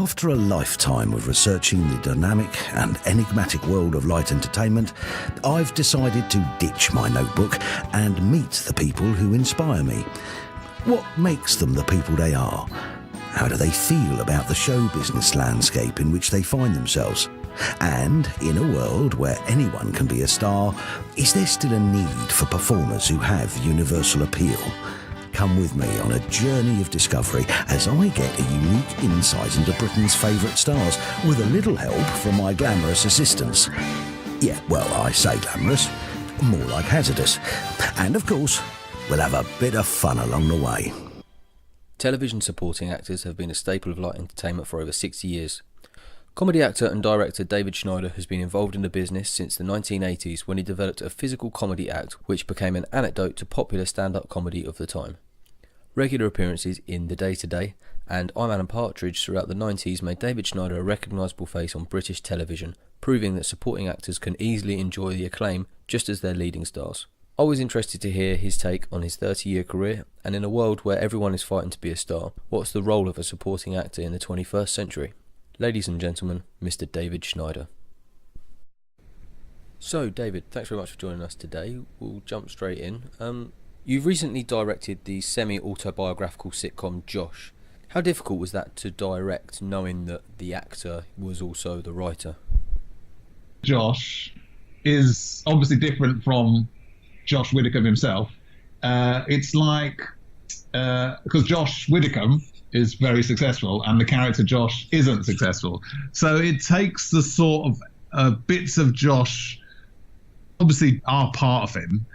After a lifetime of researching the dynamic and enigmatic world of light entertainment, I've decided to ditch my notebook and meet the people who inspire me. What makes them the people they are? How do they feel about the show business landscape in which they find themselves? And in a world where anyone can be a star, is there still a need for performers who have universal appeal? Come with me on a journey of discovery as I get a unique insight into Britain's favourite stars with a little help from my glamorous assistants. Yeah, well, I say glamorous, more like hazardous. And of course, we'll have a bit of fun along the way. Television supporting actors have been a staple of light entertainment for over 60 years. Comedy actor and director David Schneider has been involved in the business since the 1980s when he developed a physical comedy act which became an anecdote to popular stand-up comedy of the time. Regular appearances in The Day Today and I'm Alan Partridge throughout the 90s made David Schneider a recognisable face on British television, proving that supporting actors can easily enjoy the acclaim just as their leading stars. I was interested to hear his take on his 30-year career, and in a world where everyone is fighting to be a star, what's the role of a supporting actor in the 21st century? Ladies and gentlemen, Mr. David Schneider. So, David, thanks very much for joining us today. We'll jump straight in. You've recently directed the semi-autobiographical sitcom Josh. How difficult was that to direct, knowing that the actor was also the writer? Josh is obviously different from Josh Widdicombe himself. It's like, because Josh Widdicombe is very successful and the character Josh isn't successful. So it takes the sort of bits of Josh, obviously are part of him.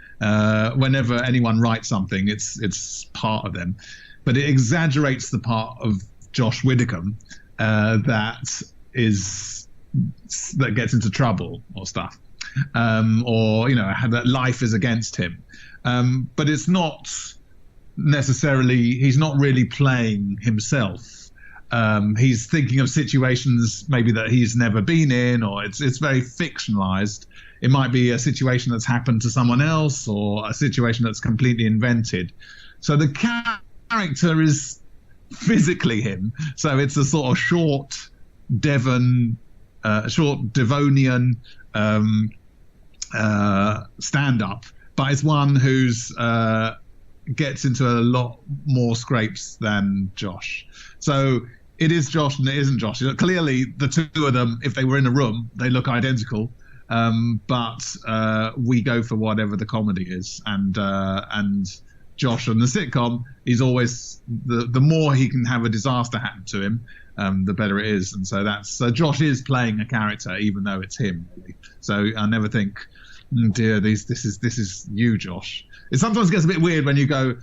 Whenever anyone writes something, it's part of them. But it exaggerates the part of Josh Widdicombe that gets into trouble or stuff. Or, that life is against him. But it's not necessarily, he's not really playing himself. He's thinking of situations maybe that he's never been in, or it's very fictionalized. It might be a situation that's happened to someone else or a situation that's completely invented. So the character is physically him. So it's a sort of short Devonian stand-up, but it's one who's gets into a lot more scrapes than Josh. So it is Josh and it isn't Josh. Clearly, the two of them, if they were in a room, they look identical. But we go for whatever the comedy is, and Josh on the sitcom, he's always the more he can have a disaster happen to him, the better it is. And so Josh is playing a character, even though it's him. Really. So I never think, dear, this is you, Josh. It sometimes gets a bit weird when you go,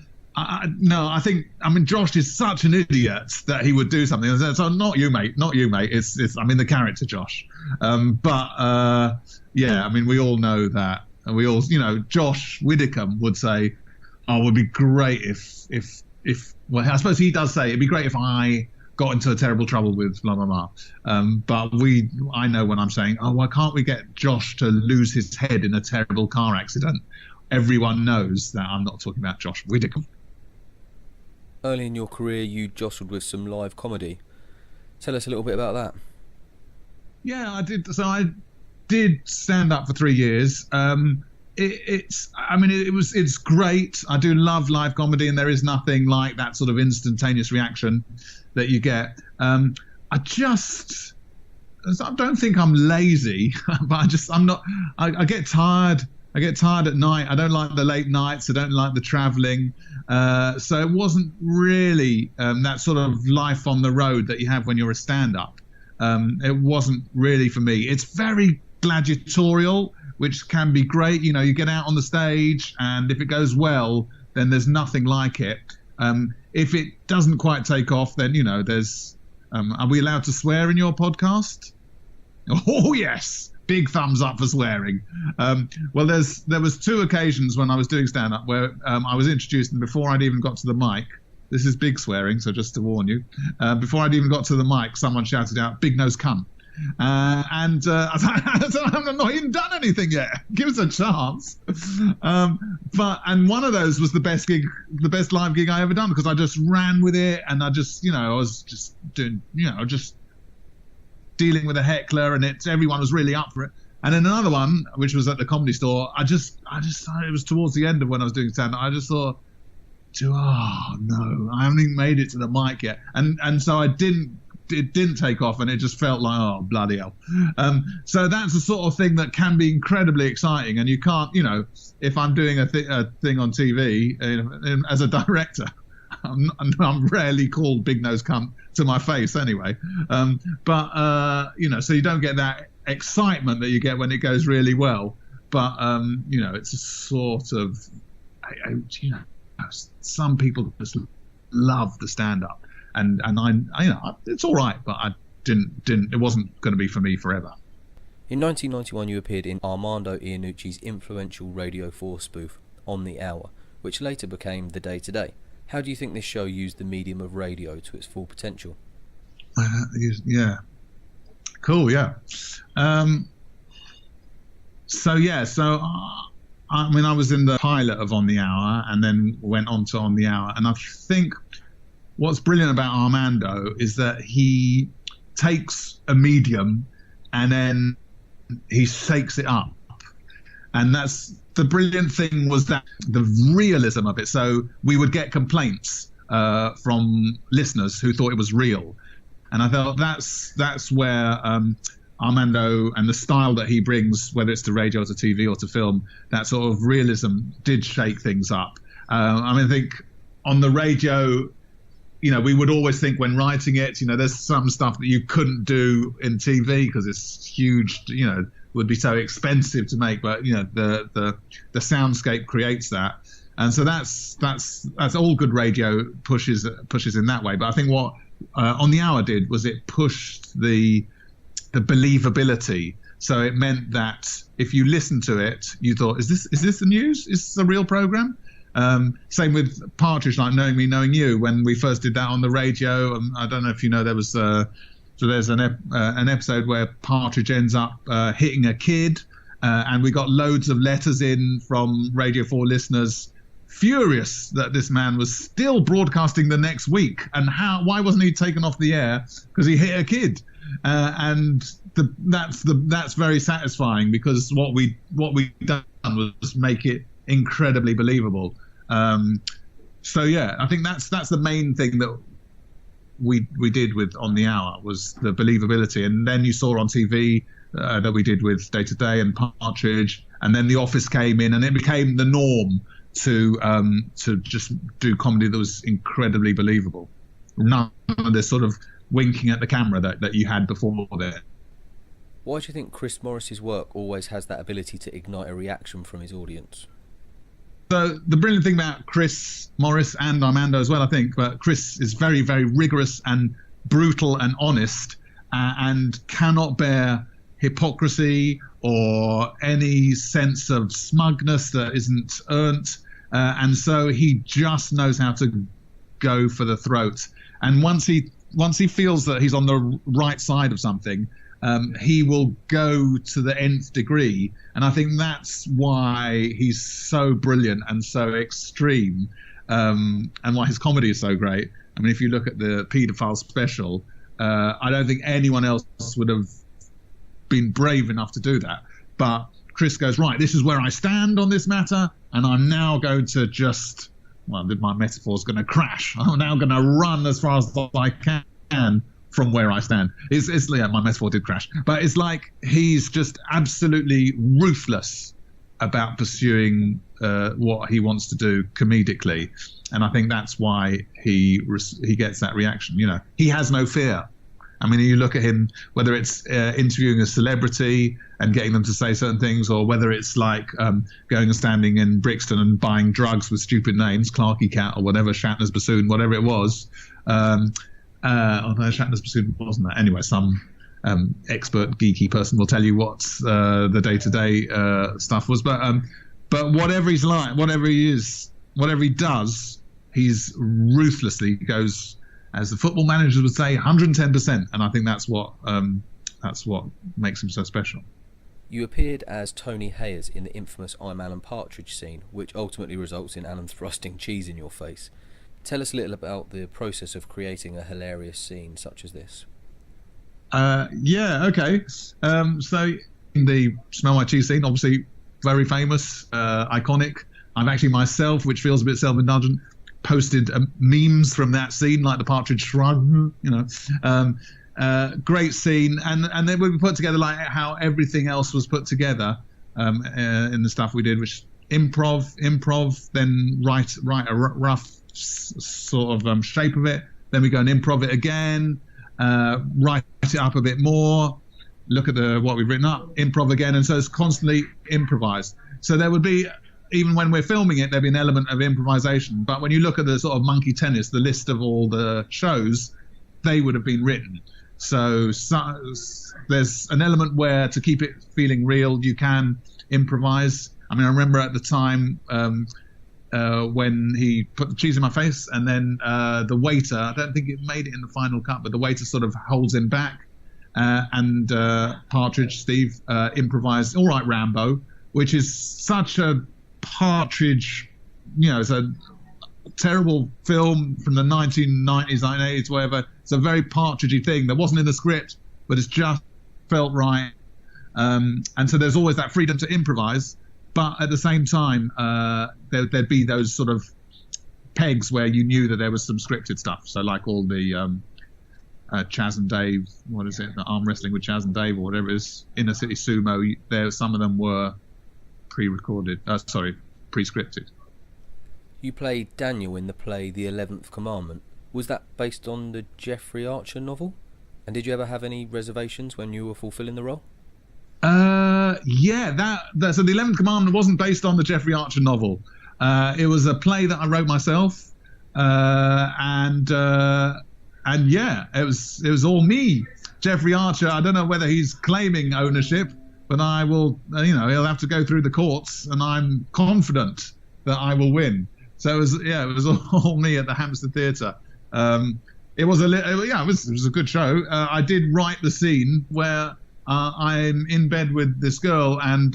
Josh is such an idiot that he would do something. So not you, mate. It's the character Josh. We all know that, and we all, Josh Widdicombe would say, "Oh, it would be great if well, I suppose he does say it'd be great if I got into a terrible trouble with blah blah blah." But I know when I'm saying, "Oh, why can't we get Josh to lose his head in a terrible car accident?" Everyone knows that I'm not talking about Josh Widdicombe. Early in your career, you jostled with some live comedy. Tell us a little bit about that. Yeah, I did. So I did stand up for 3 years. It's great. I do love live comedy, and there is nothing like that sort of instantaneous reaction that you get. I don't think I'm lazy, but I'm not. I get tired. I get tired at night. I don't like the late nights. I don't like the traveling. So it wasn't really that sort of life on the road that you have when you're a stand-up. It wasn't really for me. It's very gladiatorial, which can be great. You get out on the stage, and if it goes well, then there's nothing like it. If it doesn't quite take off, then, there's... are we allowed to swear in your podcast? Oh, yes. Big thumbs up for swearing. Well, there was 2 occasions when I was doing stand-up where I was introduced, and before I'd even got to the mic, this is big swearing, so just to warn you, before I'd even got to the mic, someone shouted out, "Big nose cunt." I was like, I've not even done anything yet. Give us a chance. And one of those was the best live gig I ever done, because I just ran with it, and I was just doing, just dealing with a heckler, and everyone was really up for it. And then another one, which was at the Comedy Store, I just it was towards the end of when I was doing stand-up. I just thought, oh no, I haven't even made it to the mic yet, and so it didn't take off, and it just felt like, oh bloody hell. So that's the sort of thing that can be incredibly exciting, and you can't, if I'm doing a thing on TV as a director, I'm rarely called big nose cunt to my face anyway. So you don't get that excitement that you get when it goes really well. But it's a sort of, some people just love the stand-up, and it's all right, but I didn't. It wasn't going to be for me forever. In 1991, you appeared in Armando Iannucci's influential Radio 4 spoof, On the Hour, which later became The Day Today. How do you think this show used the medium of radio to its full potential? Yeah. Cool, yeah. I was in the pilot of On the Hour and then went on to On the Hour. And I think what's brilliant about Armando is that he takes a medium and then he shakes it up. And that's the brilliant thing, was that the realism of it. So we would get complaints from listeners who thought it was real. And I thought that's where Armando and the style that he brings, whether it's to radio or to TV or to film, that sort of realism did shake things up. I think on the radio, we would always think when writing it, there's some stuff that you couldn't do in TV because it's huge, would be so expensive to make, but the soundscape creates that, and so that's all good radio pushes in that way. But I think what On the Hour did was it pushed the believability. So it meant that if you listened to it, you thought, is this the news? Is this a real program? Same with Partridge, like Knowing Me, Knowing You. When we first did that on the radio, I don't know if you know, there was there's an episode where Partridge ends up hitting a kid, and we got loads of letters in from Radio 4 listeners furious that this man was still broadcasting the next week, and why wasn't he taken off the air because he hit a kid? That's very satisfying, because what we done was make it incredibly believable. So yeah, I think that's the main thing that we did with On the Hour, was the believability. And then you saw on TV that we did with Day to Day and Partridge, and then The Office came in, and it became the norm to just do comedy that was incredibly believable. None of this sort of winking at the camera that you had before there. Why do you think Chris Morris's work always has that ability to ignite a reaction from his audience? So the brilliant thing about Chris Morris, and Armando as well, I think, but Chris is very, very rigorous and brutal and honest, and cannot bear hypocrisy or any sense of smugness that isn't earned. And so he just knows how to go for the throat. And once he feels that he's on the right side of something, he will go to the nth degree. And I think that's why he's so brilliant and so extreme, and why his comedy is so great. I mean, if you look at the paedophile special, I don't think anyone else would have been brave enough to do that. But Chris goes, right, this is where I stand on this matter, and I'm now going to just, my metaphor's going to crash. I'm now going to run as far as I can from where I stand. Yeah, my metaphor did crash, but it's like he's just absolutely ruthless about pursuing what he wants to do comedically, and I think that's why he gets that reaction. He has no fear. I mean, you look at him, whether it's interviewing a celebrity and getting them to say certain things, or whether it's like going and standing in Brixton and buying drugs with stupid names, Clarky Cat or whatever, Shatner's Bassoon, whatever it was. Although Shatner's Bassoon wasn't that. Anyway, some expert geeky person will tell you what the day-to-day stuff was. But whatever he's like, whatever he is, whatever he does, he's ruthlessly goes, as the football managers would say, 110%. And I think that's what makes him so special. You appeared as Tony Hayers in the infamous I'm Alan Partridge scene, which ultimately results in Alan thrusting cheese in your face. Tell us a little about the process of creating a hilarious scene such as this. Yeah, okay. So the Smell My Cheese scene, obviously very famous, iconic. I've actually myself, which feels a bit self-indulgent, posted memes from that scene, like the Partridge Shrug, great scene. And then we put together like how everything else was put together in the stuff we did, which improv, then write a rough sort of shape of it. Then we go and improv it again, write it up a bit more, look at what we've written up, improv again. And so it's constantly improvised. So there would be, even when we're filming it, there'd be an element of improvisation. But when you look at the sort of Monkey Tennis, the list of all the shows, they would have been written. So there's an element where, to keep it feeling real, you can improvise. I mean, I remember at the time when he put the cheese in my face, and then the waiter, I don't think it made it in the final cut, but the waiter sort of holds him back. And Partridge, Steve, improvised All Right, Rambo, which is such a Partridge, it's a terrible film from the 1990s, 1980s, whatever. It's a very Partridgey thing that wasn't in the script, but it's just felt right. And so there's always that freedom to improvise, but at the same time, there'd be those sort of pegs where you knew that there was some scripted stuff. So like all the Chaz and Dave, what is it, the arm wrestling with Chaz and Dave or whatever it is, Inner City Sumo, some of them were pre-scripted. You played Daniel in the play The 11th Commandment. Was that based on the Jeffrey Archer novel? And did you ever have any reservations when you were fulfilling the role? Yeah, so The 11th Commandment wasn't based on the Jeffrey Archer novel. It was a play that I wrote myself, and yeah, it was all me. Jeffrey Archer, I don't know whether he's claiming ownership, but I will, he'll have to go through the courts, and I'm confident that I will win. So it was all me at the Hampstead Theatre. It was a good show. I did write the scene where I'm in bed with this girl, and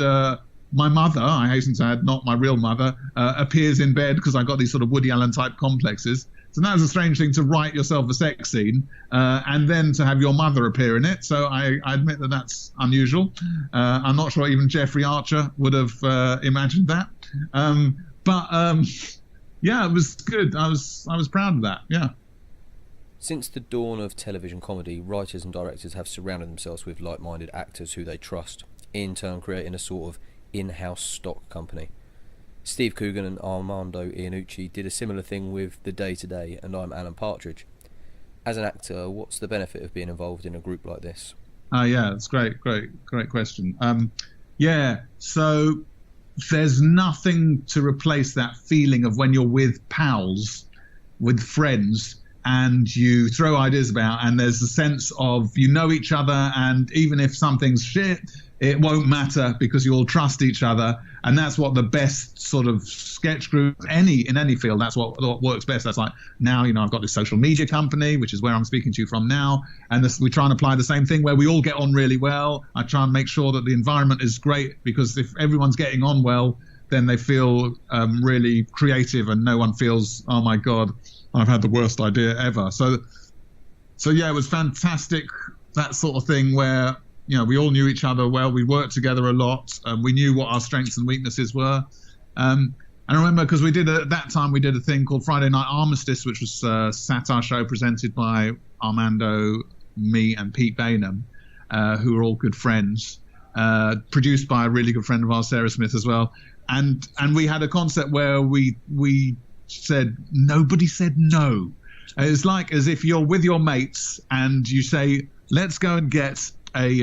my mother, I hasten to add, not my real mother, appears in bed, because I got these sort of Woody Allen type complexes. So that was a strange thing, to write yourself a sex scene and then to have your mother appear in it. So I admit that that's unusual. I'm not sure even Jeffrey Archer would have imagined that. Yeah, it was good. I was proud of that. Yeah. Since the dawn of television comedy, writers and directors have surrounded themselves with like-minded actors who they trust, in turn creating a sort of in-house stock company. Steve Coogan and Armando Iannucci did a similar thing with The Day Today, and I'm Alan Partridge. As an actor, what's the benefit of being involved in a group like this? Yeah, it's great question. So there's nothing to replace that feeling of when you're with pals, with friends, and you throw ideas about, and there's a sense of you know each other, and even if something's shit, it won't matter because you all trust each other. And that's what the best sort of sketch group, in any field, that's what works best. That's like, now, I've got this social media company, which is where I'm speaking to you from now. And we try and apply the same thing where we all get on really well. I try and make sure that the environment is great, because if everyone's getting on well, then they feel really creative, and no one feels, oh my God, I've had the worst idea ever. So yeah, it was fantastic, that sort of thing where, we all knew each other well. We worked together a lot. We knew what our strengths and weaknesses were. And I remember, because at that time we did a thing called Friday Night Armistice, which was a satire show presented by Armando, me, and Pete Bainham, who were all good friends, produced by a really good friend of ours, Sarah Smith, as well. And we had a concept where we said, nobody said no. It's like as if you're with your mates and you say, let's go and get a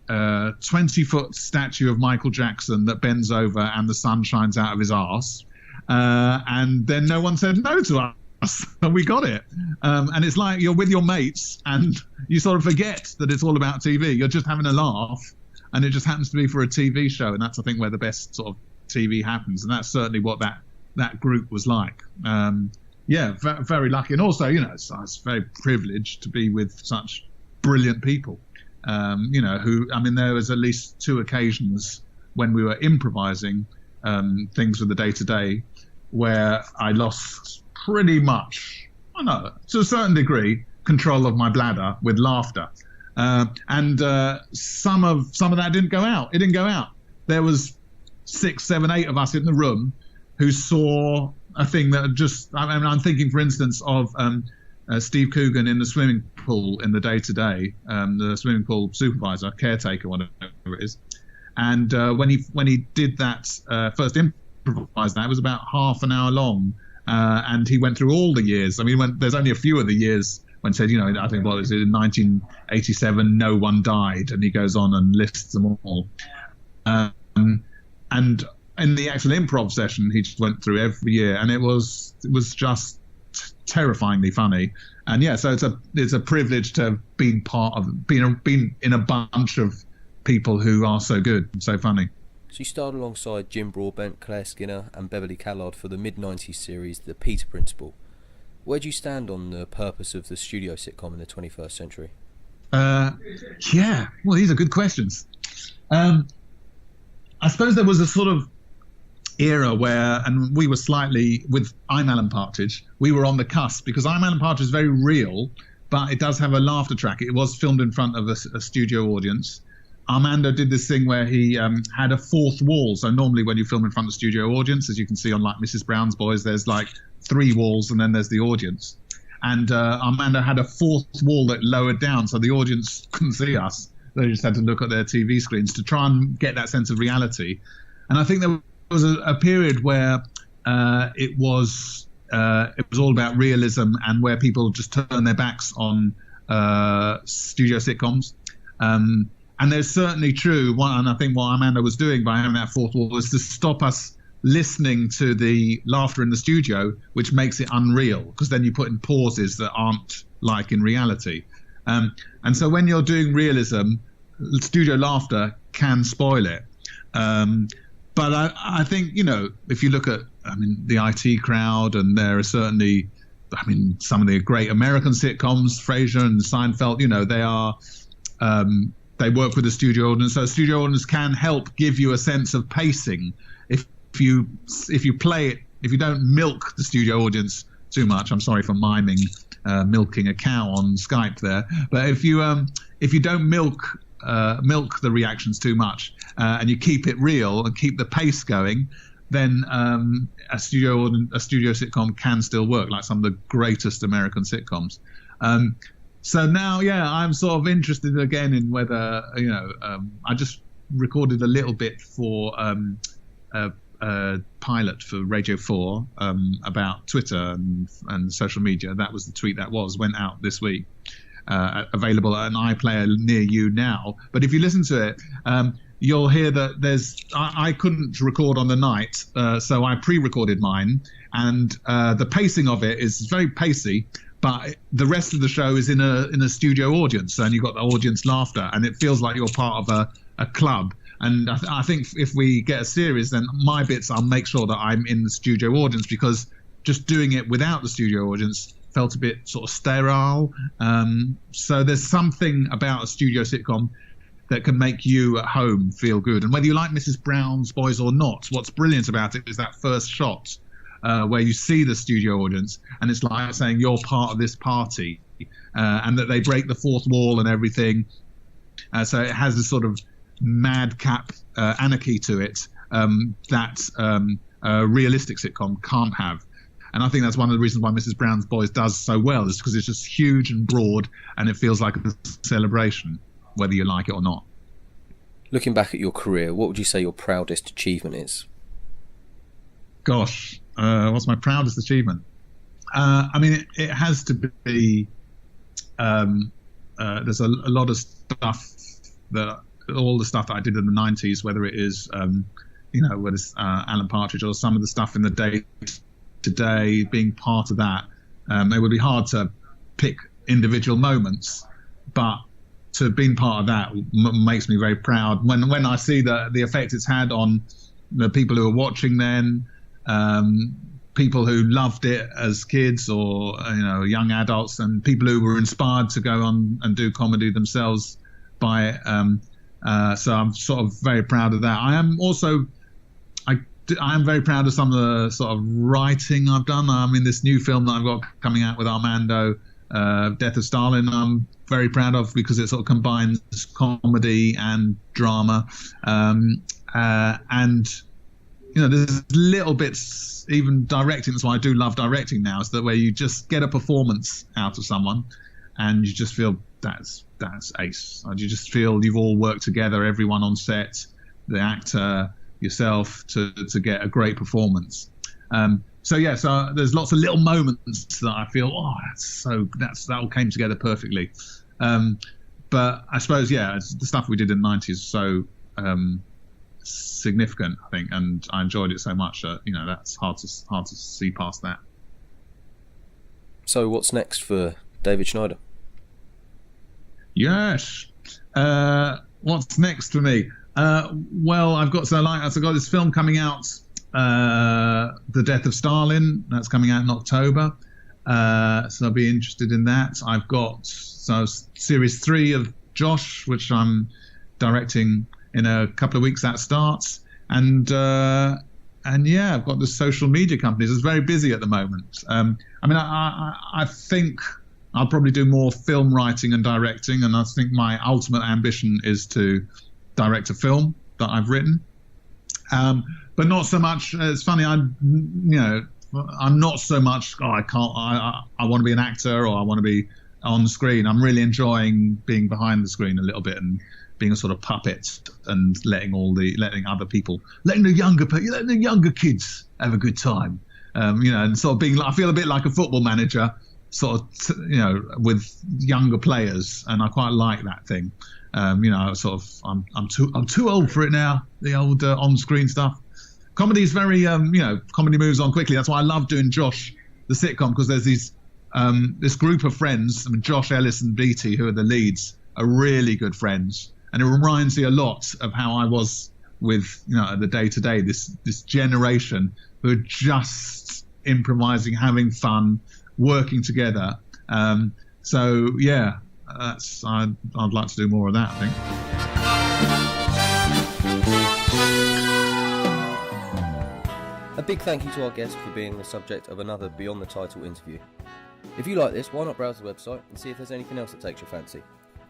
20-foot statue of Michael Jackson that bends over and the sun shines out of his arse. And then no one said no to us. And we got it. And it's like you're with your mates and you sort of forget that it's all about TV. You're just having a laugh, and it just happens to be for a TV show. And that's, I think, where the best sort of TV happens. And that's certainly what that group was like. Very lucky. And also, I was very privileged to be with such brilliant people. There was at least 2 occasions when we were improvising things with The Day Today where I lost pretty much, to a certain degree, control of my bladder with laughter. And some of that didn't go out. It didn't go out. There was 6, 7, 8 of us in the room who saw a thing that just. I mean, I'm thinking, for instance, of Steve Coogan in the swimming pool in the day-to-day, the swimming pool supervisor, caretaker, whatever it is. And when he did that first improvise, that it was about half an hour long, and he went through all the years. I mean, there's only a few of the years when said, I think what was it in 1987, no one died, and he goes on and lists them all. And in the actual improv session, he just went through every year, and it was just terrifyingly funny. And yeah, so it's a privilege to have been part of been in a bunch of people who are so good and so funny. So you starred alongside Jim Broadbent, Claire Skinner and Beverly Callard for the mid-90s series The Peter Principle. Where do you stand on the purpose of the studio sitcom in the 21st century? Yeah, well, these are good questions. I suppose there was a sort of era where, and we were slightly, with I'm Alan Partridge, we were on the cusp, because I'm Alan Partridge is very real, but it does have a laughter track. It was filmed in front of a studio audience. Armando did this thing where he had a fourth wall. So normally when you film in front of a studio audience, as you can see on like Mrs. Brown's Boys, there's like 3 walls and then there's the audience. And Armando had a fourth wall that lowered down so the audience couldn't see us. They just had to look at their TV screens to try and get that sense of reality. And I think there was a period where it was all about realism and where people just turned their backs on studio sitcoms. And there's certainly true, and I think what Armando was doing by having that fourth wall was to stop us listening to the laughter in the studio, which makes it unreal, because then you put in pauses that aren't like in reality. And so when you're doing realism, studio laughter can spoil it. But I think, if you look at, the IT crowd, and there are certainly, some of the great American sitcoms, Frasier and Seinfeld, they are... they work with the studio audience, so a studio audience can help give you a sense of pacing. If you play it, if you don't milk the studio audience too much. I'm sorry for miming milking a cow on Skype there, but if you don't milk the reactions too much, and you keep it real and keep the pace going, then a studio sitcom can still work, like some of the greatest American sitcoms. So now, I'm sort of interested again in whether, I just recorded a little bit for a pilot for Radio 4 about Twitter and social media. That was the tweet went out this week, available at an iPlayer near you now. But if you listen to it, you'll hear that I couldn't record on the night, so I pre-recorded mine, and the pacing of it is very pacey. But the rest of the show is in a studio audience, and you've got the audience laughter, and it feels like you're part of a club. And I think if we get a series, then my bits, I'll make sure that I'm in the studio audience, because just doing it without the studio audience felt a bit sort of sterile. So there's something about a studio sitcom that can make you at home feel good. And whether you like Mrs. Brown's Boys or not, what's brilliant about it is that first shot, where you see the studio audience, and it's like saying you're part of this party, and that they break the fourth wall and everything. So it has this sort of madcap anarchy to it that a realistic sitcom can't have. And I think that's one of the reasons why Mrs. Brown's Boys does so well, is because it's just huge and broad, and it feels like a celebration, whether you like it or not. Looking back at your career, what would you say your proudest achievement is? Gosh. What's my proudest achievement? It has to be. There's a lot of stuff all the stuff that I did in the 90s, whether it is, whether it's Alan Partridge or some of the stuff in the day to day, being part of that. It would be hard to pick individual moments, but to being part of that makes me very proud. When I see the effect it's had on the people who are watching then. People who loved it as kids or young adults, and people who were inspired to go on and do comedy themselves by it. So I'm sort of very proud of that. I am also I am very proud of some of the sort of writing I've done. This new film that I've got coming out with Armando, Death of Stalin, I'm very proud of because it sort of combines comedy and drama, and there's little bits, even directing. That's why I do love directing now, is that where you just get a performance out of someone, and you just feel that's ace. And you just feel you've all worked together, everyone on set, the actor, yourself, to get a great performance. So there's lots of little moments that I feel, that all came together perfectly. But I suppose, the stuff we did in the 90s is so significant, I think, and I enjoyed it so much that that's hard to see past that. So what's next for David Schneider? Yes. What's next for me? Well, I've got this film coming out, The Death of Stalin. That's coming out in October. So I'll be interested in that. I've got series 3 of Josh, which I'm directing in a couple of weeks. That starts, and I've got the social media companies. It's very busy at the moment. I think I'll probably do more film writing and directing, and I think my ultimate ambition is to direct a film that I've written. But not so much. It's funny. I'm not so much. I want to be an actor, or I want to be on the screen. I'm really enjoying being behind the screen a little bit and being a sort of puppet and letting the younger kids have a good time. And sort of being. I feel a bit like a football manager, sort of, with younger players, and I quite like that thing. I'm too old for it now. The old on-screen stuff. Comedy is very, comedy moves on quickly. That's why I love doing Josh, the sitcom, because there's this group of friends. Josh, Ellis, and Beatty, who are the leads, are really good friends, and it reminds me a lot of how I was with, the day-to-day. This generation who are just improvising, having fun, working together. I'd like to do more of that, I think. A big thank you to our guest for being the subject of another Beyond the Title interview. If you like this, why not browse the website and see if there's anything else that takes your fancy.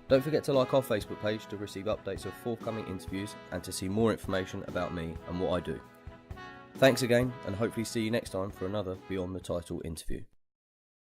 Don't forget to like our Facebook page to receive updates of forthcoming interviews and to see more information about me and what I do. Thanks again, and hopefully see you next time for another Beyond the Title interview.